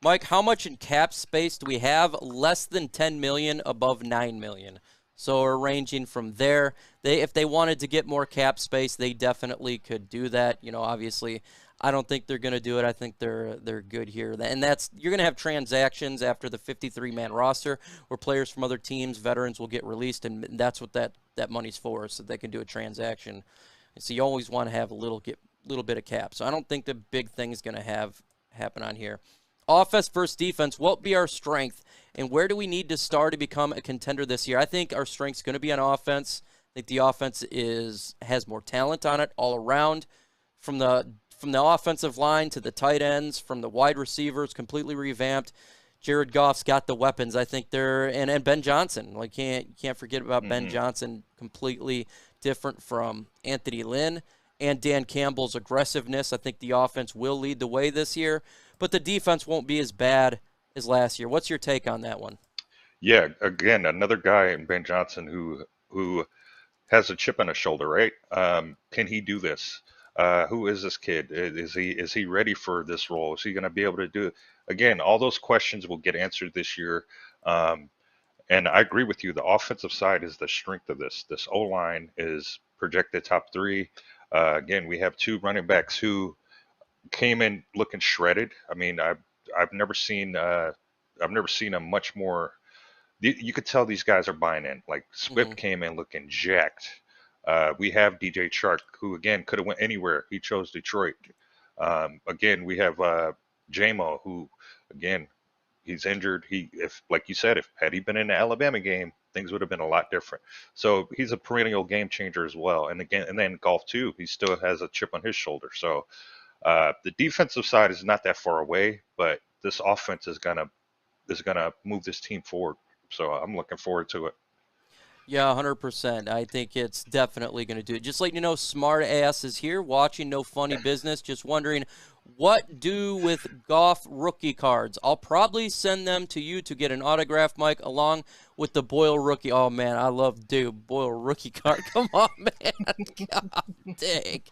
Mike, how much in cap space do we have? Less than 10 million, above 9 million. So we're ranging from there. If they wanted to get more cap space, they definitely could do that. You know, obviously, I don't think they're going to do it. I think they're good here. And you're going to have transactions after the 53-man roster where players from other teams, veterans, will get released, and that's what that money's for, so they can do a transaction. And so you always want to have a little bit of cap. So I don't think the big thing is going to happen on here. Offense versus defense, what will be our strength, and where do we need to start to become a contender this year? I think our strength's going to be on offense. I think the offense has more talent on it all around, from the offensive line to the tight ends, from the wide receivers, completely revamped. Jared Goff's got the weapons. I think and Ben Johnson. Like you can't forget about Ben Johnson, completely different from Anthony Lynn and Dan Campbell's aggressiveness. I think the offense will lead the way this year, but the defense won't be as bad as last year. What's your take on that one? Yeah, again, another guy in Ben Johnson who has a chip on his shoulder, right? Can he do this? Who is this kid? Is he ready for this role? Is he going to be able to do it? Again, all those questions will get answered this year. And I agree with you. The offensive side is the strength of this. This O-line is projected top 3. Again, we have 2 running backs who came in looking shredded. I mean, I've never seen a much more. You could tell these guys are buying in. Like Swift came in looking jacked. We have DJ Chark, who again could have went anywhere. He chose Detroit. Again, we have Jamo, who again he's injured. Like you said, had he been in the Alabama game, things would have been a lot different. So he's a perennial game changer as well. And then golf too. He still has a chip on his shoulder. So the defensive side is not that far away, but this offense is gonna move this team forward. So I'm looking forward to it. Yeah, 100%. I think it's definitely going to do it. Just letting you know, Smart Ass is here watching No Funny Business. Just wondering, what do with Goff rookie cards? I'll probably send them to you to get an autograph, Mike, along with the Boyle rookie. Oh, man, I love Boyle rookie card. Come on, man. God dang.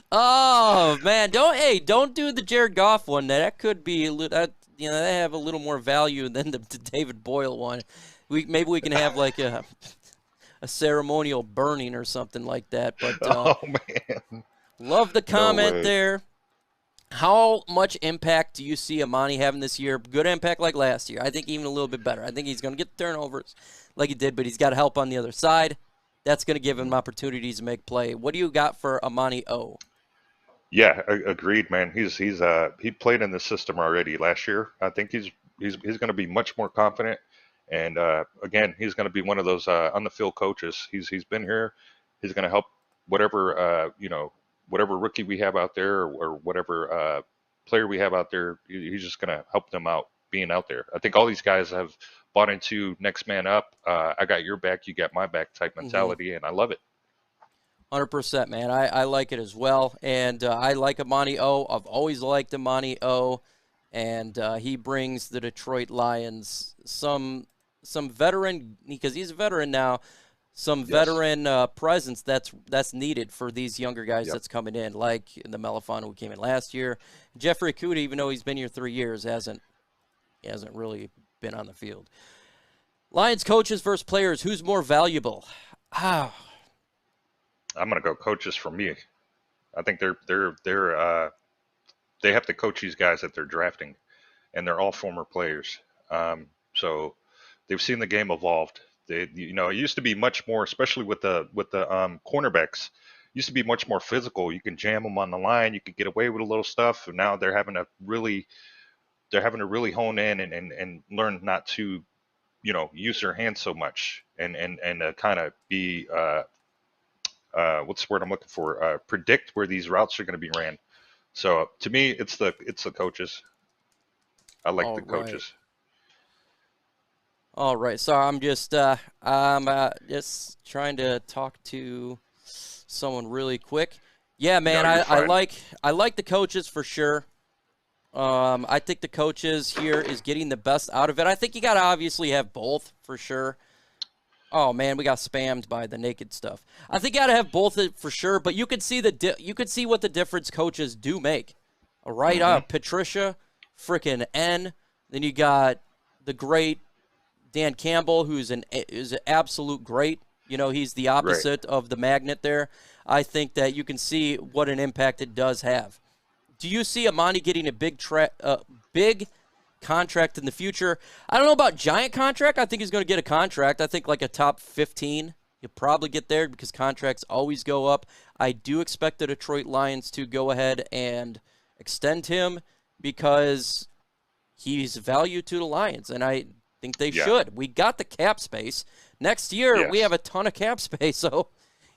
Oh, man. Don't do the Jared Goff one. That could be, they have a little more value than the David Boyle one. Maybe we can have like a ceremonial burning or something like that. But oh man, love the comment there. How much impact do you see Amani having this year? Good impact like last year. I think even a little bit better. I think he's going to get the turnovers like he did, but he's got help on the other side. That's going to give him opportunities to make play. What do you got for Amani-O? Yeah, agreed, man. He played in the system already last year. I think he's going to be much more confident. And again, he's going to be one of those on the field coaches. He's been here. He's going to help whatever whatever rookie we have out there or whatever player we have out there. He's just going to help them out being out there. I think all these guys have bought into next man up. I got your back, you got my back type mentality, and I love it. 100%, man. I like it as well, and I like Amani-O. I've always liked Amani-O, and he brings the Detroit Lions some veteran, because he's a veteran now, some veteran presence that's needed for these younger guys that's coming in, like the Melifon who came in last year. Jeffrey Okudah, even though he's been here 3 years, hasn't really been on the field. Lions coaches versus players, who's more valuable? I'm gonna go coaches for me. I think they have to coach these guys that they're drafting, and they're all former players. So they've seen the game evolved. It used to be much more, especially with the cornerbacks, used to be much more physical. You can jam them on the line, you could get away with a little stuff. And now they're having to really hone in and learn not to, use their hands so much and kind of be what's the word I'm looking for? Predict where these routes are going to be ran. So to me, it's the coaches. I like the coaches. All right. So I'm just trying to talk to someone really quick. Yeah, man. No, I like the coaches for sure. I think the coaches here is getting the best out of it. I think you got to obviously have both for sure. Oh man, we got spammed by the naked stuff. I think you got to have both for sure, but you could see what the difference coaches do make. All right, Patricia frickin' N. Then you got the great Dan Campbell, is an absolute great. You know, he's the opposite of the magnet there. I think that you can see what an impact it does have. Do you see Amani getting a big contract in the future? I don't know about giant contract. I think he's going to get a contract. I think like a top 15. He'll probably get there because contracts always go up. I do expect the Detroit Lions to go ahead and extend him because he's value to the Lions, and I think they should. We got the cap space. Next year, we have a ton of cap space, so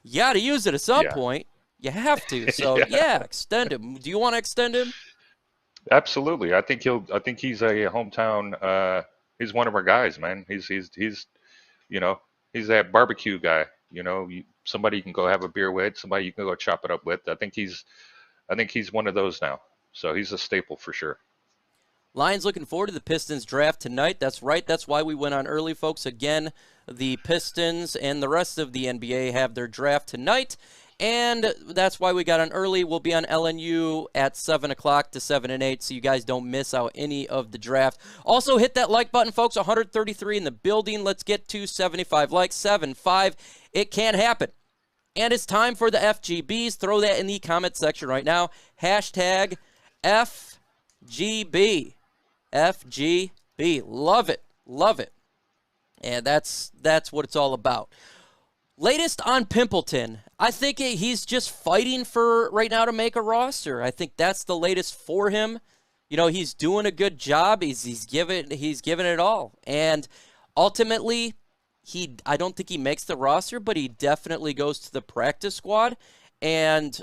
you got to use it at some point. You have to. So, extend him. Do you want to extend him? Absolutely. I think he's a hometown. He's one of our guys, man. He's you know, he's that barbecue guy. You know, somebody you can go have a beer with, somebody you can go chop it up with. I think he's one of those now. So he's a staple for sure. Lions looking forward to the Pistons draft tonight. That's right. That's why we went on early, folks. Again, the Pistons and the rest of the NBA have their draft tonight. And that's why we got on early. We'll be on LNU at 7 o'clock to 7 and 8, so you guys don't miss out any of the draft. Also, hit that like button, folks. 133 in the building. Let's get to 75 likes. 75. It can happen. And it's time for the FGBs. Throw that in the comment section right now. Hashtag FGB. FGB. Love it. Love it. And that's what it's all about. Latest on Pimpleton. I think he's just fighting for right now to make a roster. I think that's the latest for him. You know, he's doing a good job. He's given it all. And ultimately, I don't think he makes the roster, but he definitely goes to the practice squad, and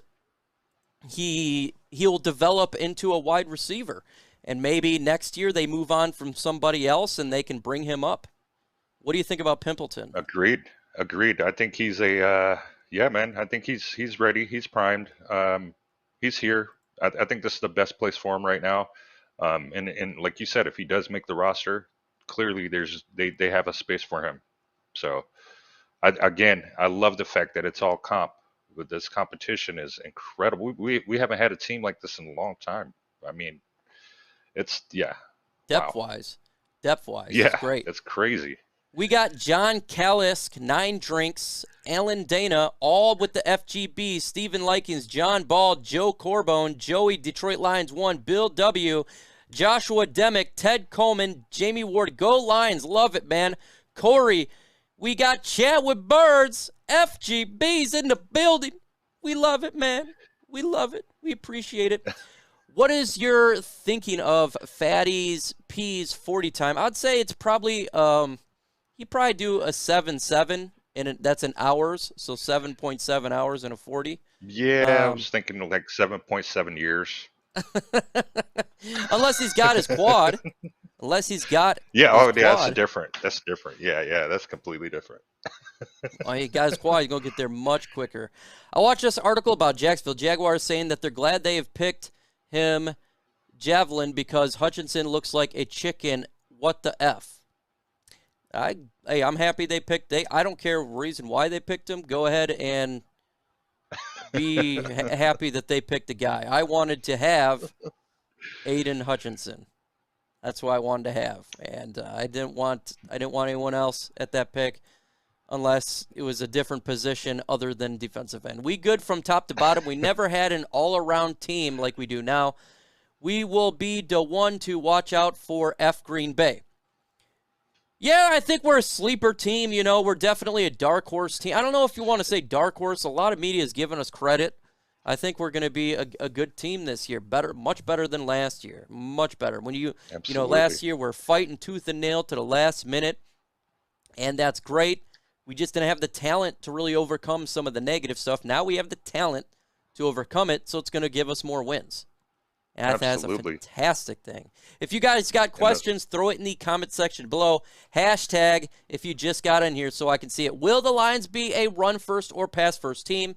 he'll develop into a wide receiver. And maybe next year they move on from somebody else and they can bring him up. What do you think about Pimpleton? Agreed. I think he's man. I think he's ready. He's primed. He's here. I think this is the best place for him right now. And like you said, if he does make the roster, clearly they have a space for him. So, I love the fact that it's all comp. But this competition is incredible. We haven't had a team like this in a long time. I mean, it's depth-wise, it's great. It's crazy. We got John Kalisk, 9 Drinks, Alan Dana, all with the FGB, Stephen Likens, John Ball, Joe Corbone, Joey, Detroit Lions 1, Bill W., Joshua Demick, Ted Coleman, Jamie Ward, go Lions, love it, man. Corey, we got Chat with Birds, FGB's in the building. We love it, man. We love it. We appreciate it. What is your thinking of Fatty's P's 40 time? I'd say it's probably you probably do a 7.7, and that's in hours, so 7.7 hours in a 40. Yeah, I was thinking like 7.7 years. Unless he's got his quad. Unless he's got quad. That's different. Yeah, that's completely different. Oh, he got his quad. He's going to get there much quicker. I watched this article about Jacksonville Jaguars saying that they're glad they have picked him Javelin because Hutchinson looks like a chicken. What the F? I'm happy they picked. I don't care reason why they picked him. Go ahead and be happy that they picked the guy. I wanted to have Aiden Hutchinson. That's who I wanted to have, and I didn't want anyone else at that pick unless it was a different position other than defensive end. We good from top to bottom. We never had an all-around team like we do now. We will be the one to watch out for F Green Bay. Yeah, I think we're a sleeper team. You know, we're definitely a dark horse team. I don't know if you want to say dark horse. A lot of media has given us credit. I think we're going to be a good team this year. Much better than last year. Much better. When last year we're fighting tooth and nail to the last minute, and that's great. We just didn't have the talent to really overcome some of the negative stuff. Now we have the talent to overcome it, so it's going to give us more wins. And that's a fantastic thing. If you guys got questions, throw it in the comment section below. Hashtag if you just got in here so I can see it. Will the Lions be a run-first or pass-first team?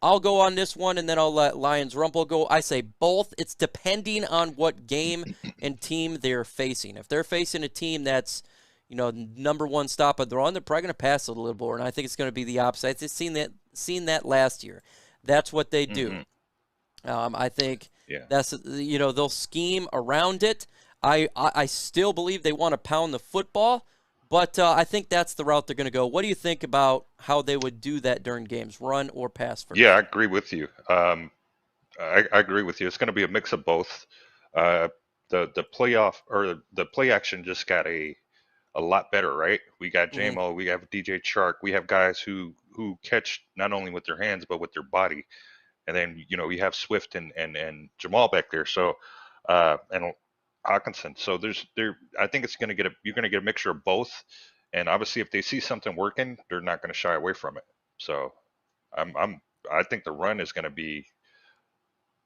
I'll go on this one, and then I'll let LionsRumble go. I say both. It's depending on what game and team they're facing. If they're facing a team that's, number one stop of the run, they're probably going to pass a little more, and I think it's going to be the opposite. I've seen that last year. That's what they do. I think Yeah. That's, they'll scheme around it. I still believe they want to pound the football, but I think that's the route they're going to go. What do you think about how they would do that during games, run or pass first? Yeah, I agree with you. I agree with you. It's going to be a mix of both. The playoff or the play action just got a lot better, right? We got Mm-hmm. JMO, we have DJ Chark, we have guys who catch not only with their hands but with their body, and then you have Swift and Jamal back there. So and Hawkinson. So I think you're gonna get a mixture of both, and obviously if they see something working, they're not going to shy away from it. So I think the run is going to be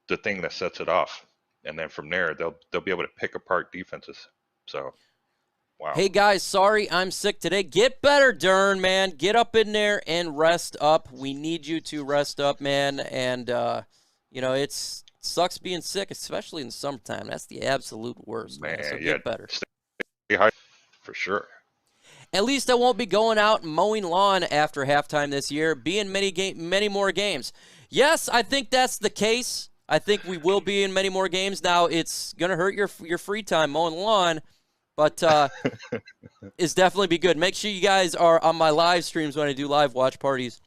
the thing that sets it off, and then from there they'll be able to pick apart defenses. So, wow. Hey guys, sorry I'm sick today. Get better, Dern, man. Get up in there and rest up. We need you to rest up, man. And it sucks being sick, especially in the summertime. That's the absolute worst, man. So Yeah, get better. Stay high for sure. At least I won't be going out and mowing lawn after halftime this year. Be in many more games. Yes, I think that's the case. I think we will be in many more games. Now, it's going to hurt your free time mowing lawn, but it's definitely be good. Make sure you guys are on my live streams when I do live watch parties.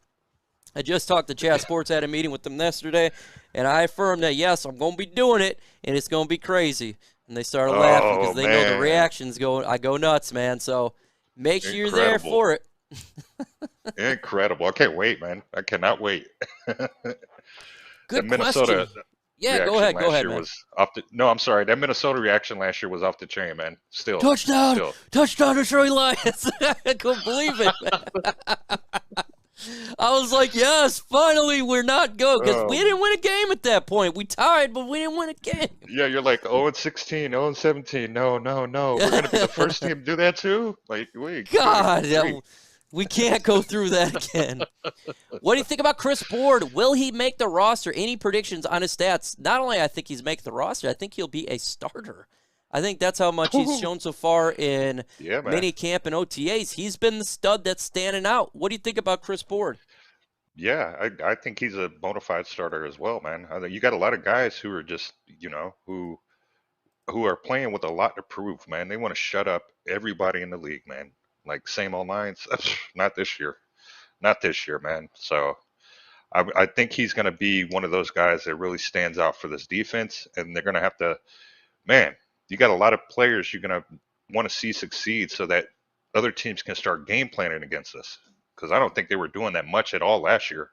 I just talked to Chat Sports, had a meeting with them yesterday, and I affirmed that, yes, I'm going to be doing it, and it's going to be crazy. And they started laughing because they know the reactions I go nuts, man. So make sure you're there for it. Incredible. I can't wait, man. I cannot wait. Good Minnesota question. Yeah, go ahead, man. No, I'm sorry. That Minnesota reaction last year was off the chain, man. Still. Touchdown, Detroit Lions. I couldn't believe it, man. I was like, yes, finally we're not good, because we didn't win a game at that point. We tied, but we didn't win a game. Yeah, you're like 0-16, 0-17. No. We're going to be the first team to do that too? Like, wait. God, we can't go through that again. What do you think about Chris Board? Will he make the roster? Any predictions on his stats? Not only I think he's making the roster, I think he'll be a starter. I think that's how much he's shown so far in mini camp and OTAs. He's been the stud that's standing out. What do you think about Chris Board? Yeah, I think he's a bona fide starter as well, man. You got a lot of guys who are just, who are playing with a lot to prove, man. They want to shut up everybody in the league, man. Like same old lines. Not this year, man. So I think he's going to be one of those guys that really stands out for this defense, and they're going to have to, man. You got a lot of players you're going to want to see succeed so that other teams can start game planning against us. Because I don't think they were doing that much at all last year.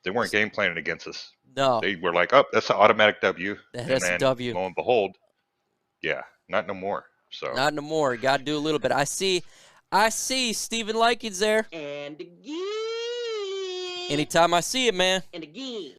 They weren't game planning against us. No. They were like, oh, that's an automatic W. That's a W. Lo and behold, yeah, not no more. So not no more. Got to do a little bit. I see Stephen Likens there. And again. Anytime I see it, man. And again.